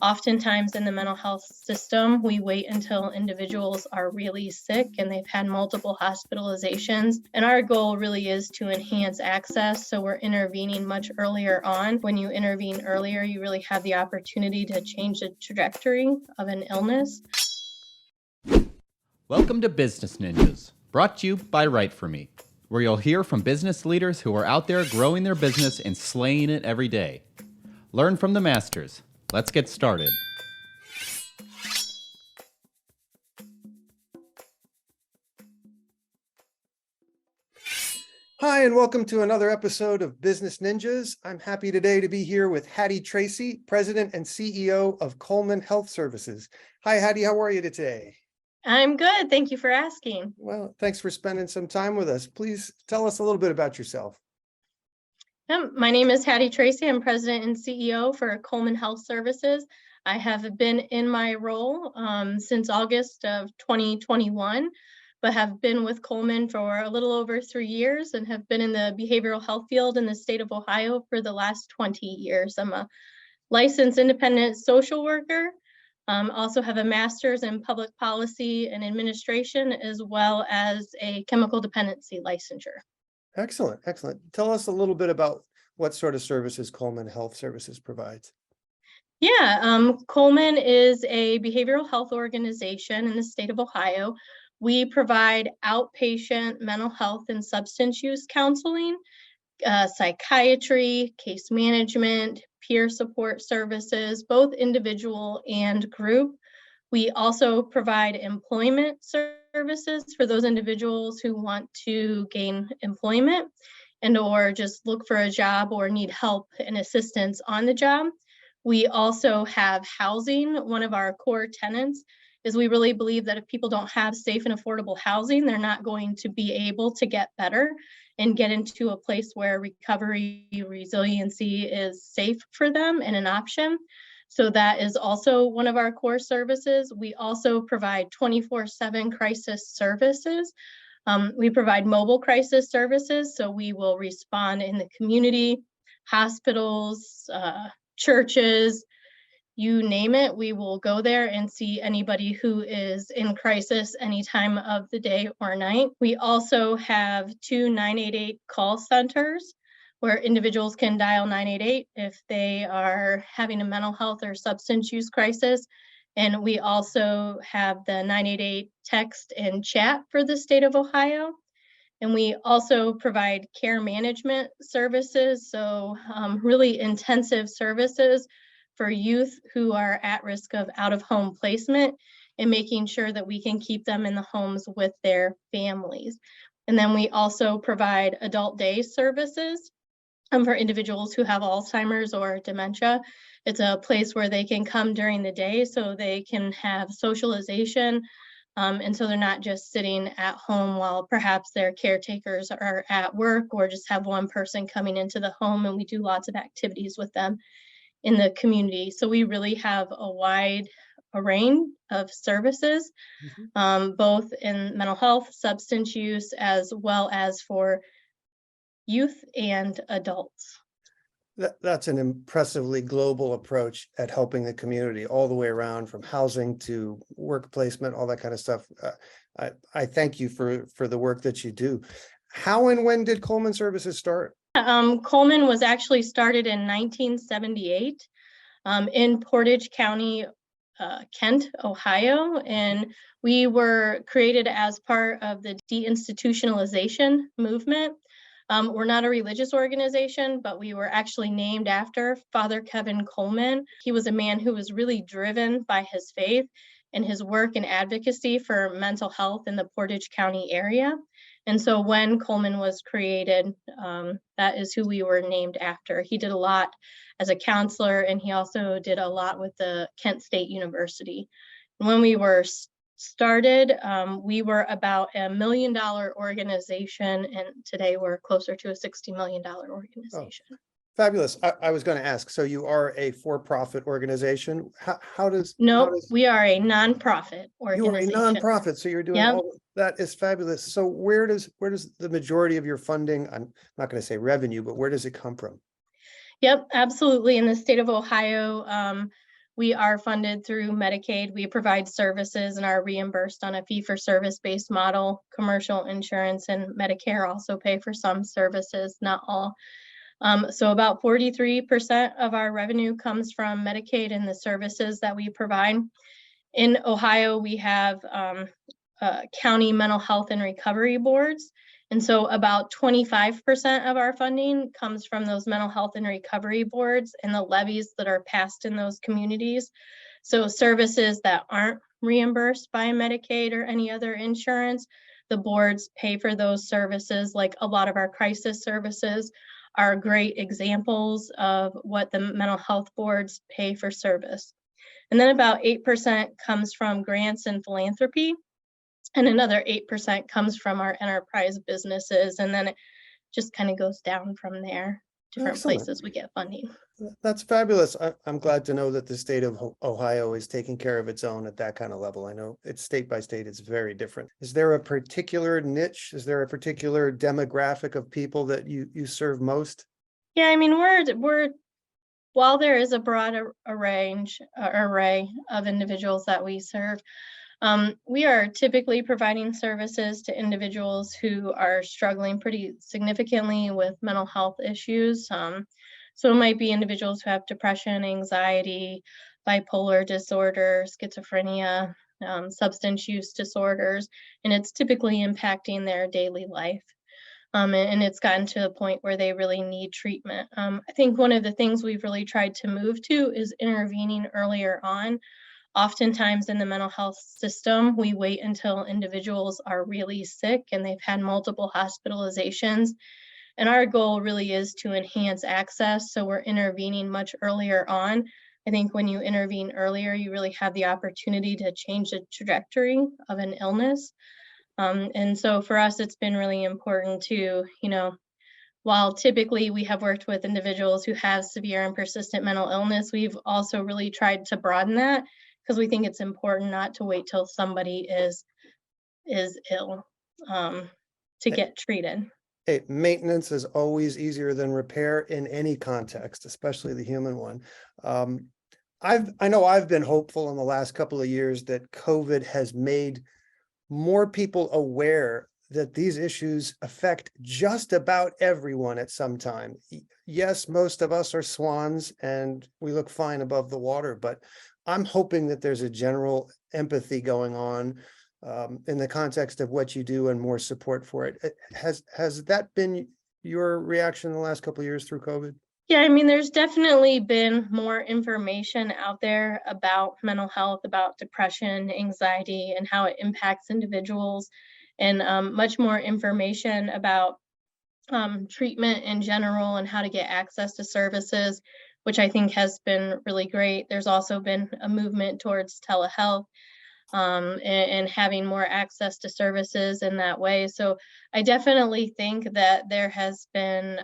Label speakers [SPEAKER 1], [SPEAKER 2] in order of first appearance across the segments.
[SPEAKER 1] Oftentimes in the mental health system, we wait until individuals are really sick and they've had multiple hospitalizations. And our goal really is to enhance access. So we're intervening much earlier on. When you intervene earlier, you really have the opportunity to change the trajectory of an illness.
[SPEAKER 2] Welcome to Business Ninjas, brought to you by WriteForMe, where you'll hear from business leaders who are out there growing their business and slaying it every day. Learn from the masters. Let's get started.
[SPEAKER 3] Hi, and welcome to another episode of Business Ninjas. I'm happy today to be here with Hattie Tracy, President and CEO of Coleman Health Services. Hi, Hattie, how are you today?
[SPEAKER 1] I'm good. Thank you for asking.
[SPEAKER 3] Well, thanks for spending some time with us. Please tell us a little bit about yourself.
[SPEAKER 1] My name is Hattie Tracy. I'm President and CEO for Coleman Health Services. I have been in my role since August of 2021, but have been with Coleman for a little over 3 years and have been in the behavioral health field in the state of Ohio for the last 20 years. I'm a licensed independent social worker. Also have a master's in public policy and administration, as well as a chemical dependency licensure.
[SPEAKER 3] Excellent, excellent. Tell us a little bit about what sort of services Coleman Health Services provides.
[SPEAKER 1] Yeah, Coleman is a behavioral health organization in the state of Ohio. We provide outpatient mental health and substance use counseling, psychiatry, case management, peer support services, both individual and group. We also provide employment services for those individuals who want to gain employment and or just look for a job or need help and assistance on the job. We also have housing. One of our core tenets is we really believe that if people don't have safe and affordable housing, they're not going to be able to get better and get into a place where recovery, resiliency is safe for them and an option. So that is also one of our core services. We also provide 24/7 crisis services. We provide mobile crisis services, so we will respond in the community, hospitals, churches, you name it, we will go there and see anybody who is in crisis any time of the day or night. We also have 2 988 call centers where individuals can dial 988 if they are having a mental health or substance use crisis. And we also have the 988 text and chat for the state of Ohio. And we also provide care management services, so really intensive services for youth who are at risk of out-of-home placement and making sure that we can keep them in the homes with their families. And then we also provide adult day services for individuals who have Alzheimer's or dementia. It's a place where they can come during the day so they can have socialization, and so they're not just sitting at home while perhaps their caretakers are at work, or just have one person coming into the home, and we do lots of activities with them in the community. So we really have a wide array of services, both in mental health, substance use, as well as for youth and adults.
[SPEAKER 3] That's an impressively global approach at helping the community all the way around, from housing to work placement, all that kind of stuff. I thank you for the work that you do. How and when did Coleman Services start?
[SPEAKER 1] Coleman was actually started in 1978 in Portage County, Kent, Ohio, and we were created as part of the deinstitutionalization movement. We're not a religious organization, but we were actually named after Father Kevin Coleman. He was a man who was really driven by his faith and his work and advocacy for mental health in the Portage County area. And so when Coleman was created, that is who we were named after. He did a lot as a counselor, and he also did a lot with the Kent State University. When we were started, we were about $1 million organization, and today we're closer to a $60 million organization.
[SPEAKER 3] Oh, fabulous. I was going to ask, so you are a for-profit organization. How does...
[SPEAKER 1] No, we are a nonprofit organization.
[SPEAKER 3] You are a nonprofit, so you're doing all that. Is fabulous. So where does the majority of your funding, I'm not going to say revenue, but where does it come from?
[SPEAKER 1] Yep, absolutely. In the state of Ohio, We are funded through Medicaid. We provide services and are reimbursed on a fee-for-service based model. Commercial insurance and Medicare also pay for some services, not all. So about 43% of our revenue comes from Medicaid and the services that we provide. In Ohio, we have county mental health and recovery boards. And so about 25% of our funding comes from those mental health and recovery boards and the levies that are passed in those communities. So services that aren't reimbursed by Medicaid or any other insurance, the boards pay for those services. Like a lot of our crisis services are great examples of what the mental health boards pay for service. And then about 8% comes from grants and philanthropy. And another 8% comes from our enterprise businesses. And then it just kind of goes down from there, different
[SPEAKER 3] Excellent.
[SPEAKER 1] places we get funding.
[SPEAKER 3] That's fabulous. I'm glad to know that the state of Ohio is taking care of its own at that kind of level. I know it's state by state, it's very different. Is there a particular niche? Is there a particular demographic of people that you serve most?
[SPEAKER 1] Yeah, I mean, we're while there is a broad array of individuals that we serve, we are typically providing services to individuals who are struggling pretty significantly with mental health issues. So it might be individuals who have depression, anxiety, bipolar disorder, schizophrenia, substance use disorders, and it's typically impacting their daily life. And it's gotten to the point where they really need treatment. I think one of the things we've really tried to move to is intervening earlier on. Oftentimes in the mental health system, we wait until individuals are really sick and they've had multiple hospitalizations. And our goal really is to enhance access. So we're intervening much earlier on. I think when you intervene earlier, you really have the opportunity to change the trajectory of an illness. And so for us, it's been really important to, while typically we have worked with individuals who have severe and persistent mental illness, we've also really tried to broaden that because we think it's important not to wait till somebody is ill to get treated.
[SPEAKER 3] Hey, maintenance is always easier than repair in any context, especially the human one. I know I've been hopeful in the last couple of years that COVID has made more people aware that these issues affect just about everyone at some time. Yes, most of us are swans and we look fine above the water, but I'm hoping that there's a general empathy going on in the context of what you do and more support for it. Has that been your reaction in the last couple of years through COVID?
[SPEAKER 1] Yeah, I mean, there's definitely been more information out there about mental health, about depression, anxiety, and how it impacts individuals, and much more information about treatment in general and how to get access to services, which I think has been really great. There's also been a movement towards telehealth and having more access to services in that way. So I definitely think that there has been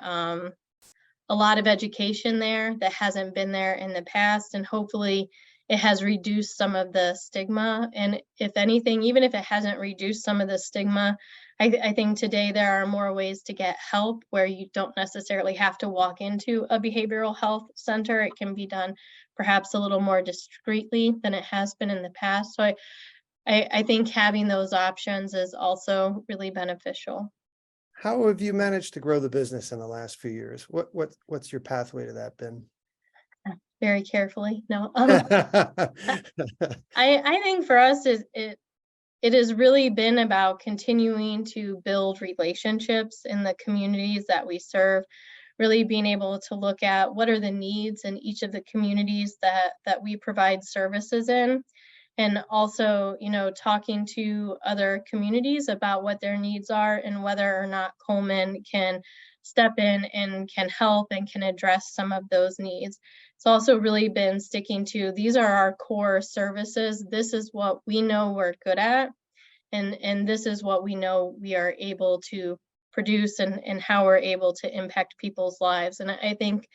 [SPEAKER 1] a lot of education there that hasn't been there in the past, and hopefully it has reduced some of the stigma. And if anything, even if it hasn't reduced some of the stigma, I think today there are more ways to get help where you don't necessarily have to walk into a behavioral health center. It can be done perhaps a little more discreetly than it has been in the past. So I think having those options is also really beneficial.
[SPEAKER 3] How have you managed to grow the business in the last few years? What's your pathway to that been?
[SPEAKER 1] Very carefully. No, I think for us it has really been about continuing to build relationships in the communities that we serve, really being able to look at what are the needs in each of the communities that we provide services in. And also, talking to other communities about what their needs are and whether or not Coleman can step in and can help and can address some of those needs. It's also really been sticking to, these are our core services. This is what we know we're good at. And this is what we know we are able to produce and how we're able to impact people's lives. And I think,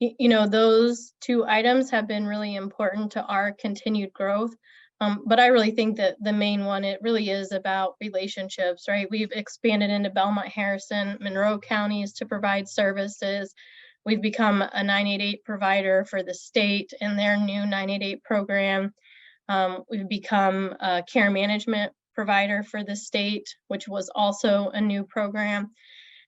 [SPEAKER 1] those two items have been really important to our continued growth. But I really think that the main one, it really is about relationships, right? We've expanded into Belmont, Harrison, Monroe counties to provide services. We've become a 988 provider for the state and their new 988 program. We've become a care management provider for the state, which was also a new program.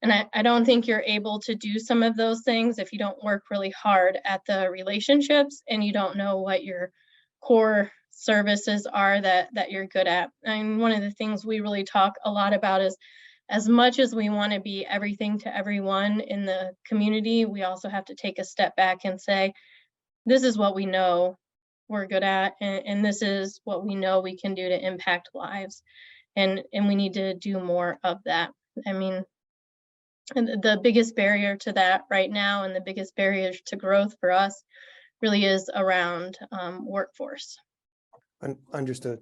[SPEAKER 1] And I don't think you're able to do some of those things if you don't work really hard at the relationships and you don't know what your core services are that you're good at. And one of the things we really talk a lot about is, as much as we want to be everything to everyone in the community, we also have to take a step back and say, this is what we know we're good at, and this is what we know we can do to impact lives. And we need to do more of that. I mean, and the biggest barrier to that right now, and the biggest barrier to growth for us, really is around workforce.
[SPEAKER 3] Understood.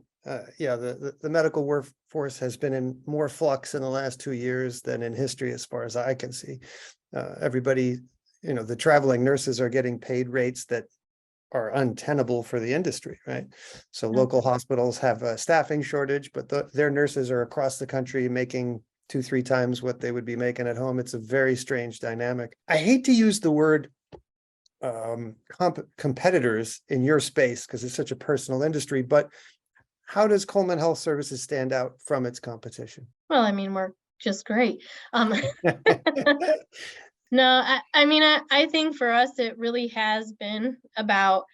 [SPEAKER 3] Yeah, the medical workforce has been in more flux in the last 2 years than in history, as far as I can see. Everybody, the traveling nurses are getting paid rates that are untenable for the industry, right? So local hospitals have a staffing shortage, but their nurses are across the country making 2-3 times what they would be making at home. It's a very strange dynamic. I hate to use the word competitors in your space because it's such a personal industry, but how does Coleman Health Services stand out from its competition?
[SPEAKER 1] Well, I mean, we're just great. No, I think for us, it really has been about,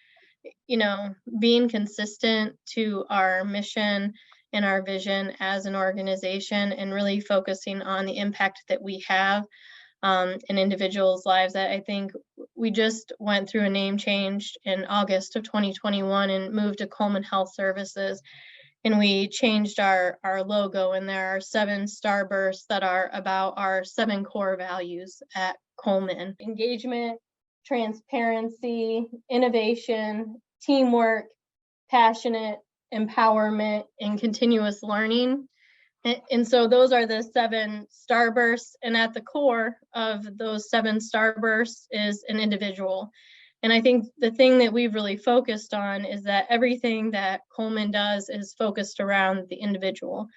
[SPEAKER 1] being consistent to our mission and our vision as an organization, and really focusing on the impact that we have in individuals' lives. I think we just went through a name change in August of 2021 and moved to Coleman Health Services. And we changed our logo, and there are 7 starbursts that are about our 7 core values at Coleman: engagement, transparency, innovation, teamwork, passionate, empowerment, and continuous learning. And so those are the 7 starbursts, and at the core of those 7 starbursts is an individual. And I think the thing that we've really focused on is that everything that Coleman does is focused around the individual.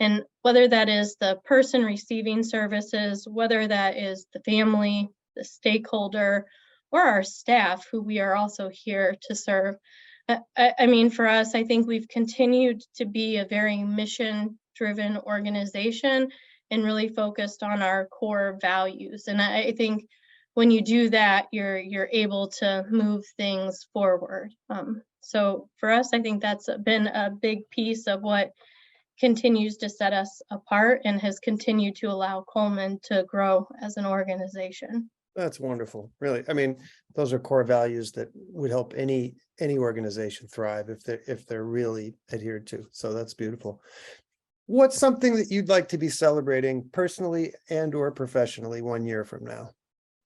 [SPEAKER 1] And whether that is the person receiving services, whether that is the family, the stakeholder, or our staff, who we are also here to serve. I mean, for us, I think we've continued to be a very mission-driven organization and really focused on our core values. And I think when you do that, you're able to move things forward. So for us, I think that's been a big piece of what continues to set us apart and has continued to allow Coleman to grow as an organization.
[SPEAKER 3] That's wonderful. Really. I mean, those are core values that would help any organization thrive if they're really adhered to. So that's beautiful. What's something that you'd like to be celebrating personally and or professionally 1 year from now?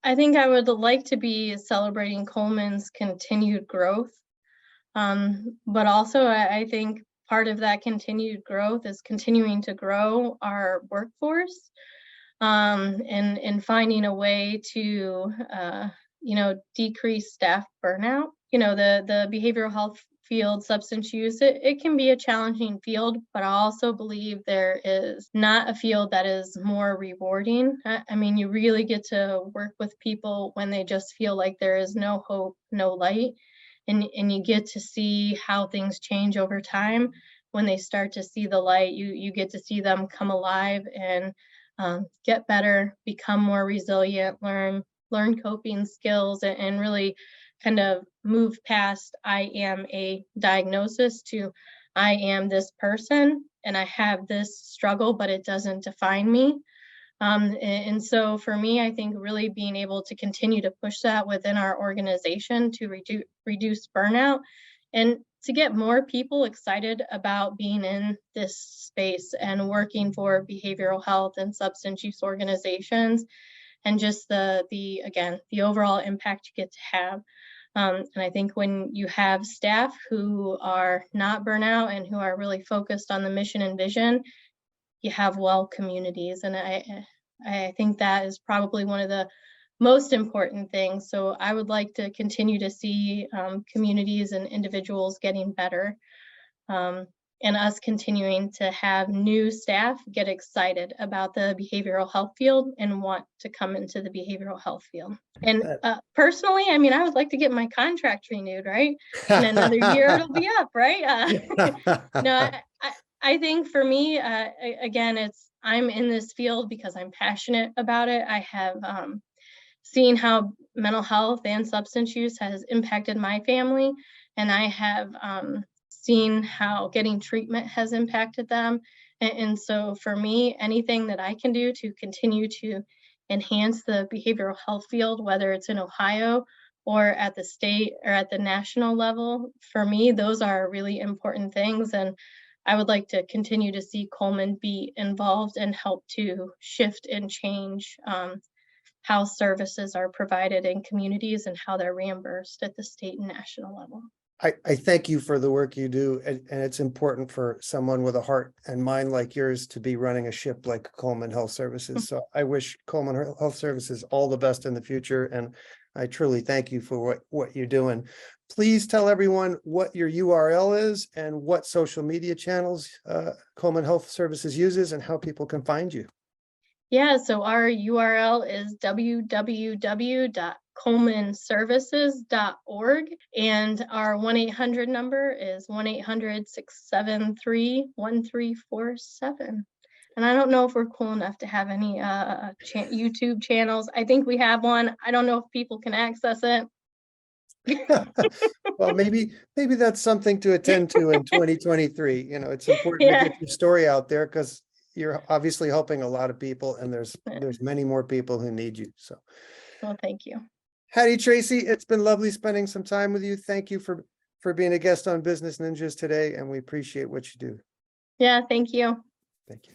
[SPEAKER 1] I think I would like to be celebrating Coleman's continued growth. But also I think part of that continued growth is continuing to grow our workforce, and finding a way to, decrease staff burnout. The behavioral health field, substance use, it can be a challenging field, but I also believe there is not a field that is more rewarding. I mean, you really get to work with people when they just feel like there is no hope, no light, and you get to see how things change over time. When they start to see the light, you get to see them come alive and get better, become more resilient, learn coping skills, and really kind of move past I am a diagnosis to I am this person and I have this struggle, but it doesn't define me. And so for me, I think really being able to continue to push that within our organization to reduce burnout and to get more people excited about being in this space and working for behavioral health and substance use organizations, and just the overall impact you get to have. And I think when you have staff who are not burnout and who are really focused on the mission and vision, you have well communities. And I think that is probably one of the most important things. So I would like to continue to see communities and individuals getting better. And and us continuing to have new staff get excited about the behavioral health field and want to come into the behavioral health field. And personally, I mean, I would like to get my contract renewed, right? In another year, it'll be up, right? No, I think for me, again, I'm in this field because I'm passionate about it. I have seen how mental health and substance use has impacted my family, and I have seen how getting treatment has impacted them. And so for me, anything that I can do to continue to enhance the behavioral health field, whether it's in Ohio or at the state or at the national level, for me, those are really important things. And I would like to continue to see Coleman be involved and help to shift and change how services are provided in communities and how they're reimbursed at the state and national level.
[SPEAKER 3] I thank you for the work you do, and it's important for someone with a heart and mind like yours to be running a ship like Coleman Health Services. So I wish Coleman Health Services all the best in the future, and I truly thank you for what you're doing. Please tell everyone what your URL is and what social media channels Coleman Health Services uses and how people can find you.
[SPEAKER 1] Yeah, so our URL is www.colemanservices.org, and our 1-800 number is 1-800-673-1347. And I don't know if we're cool enough to have any YouTube channels. I think we have one. I don't know if people can access it.
[SPEAKER 3] Well, maybe that's something to attend to in 2023. You know, it's important to get your story out there because you're obviously helping a lot of people, and there's many more people who need you. So,
[SPEAKER 1] well, thank you.
[SPEAKER 3] Hattie Tracy, it's been lovely spending some time with you. Thank you for being a guest on Business Ninjas today, and we appreciate what you do.
[SPEAKER 1] Yeah, thank you.
[SPEAKER 3] Thank you.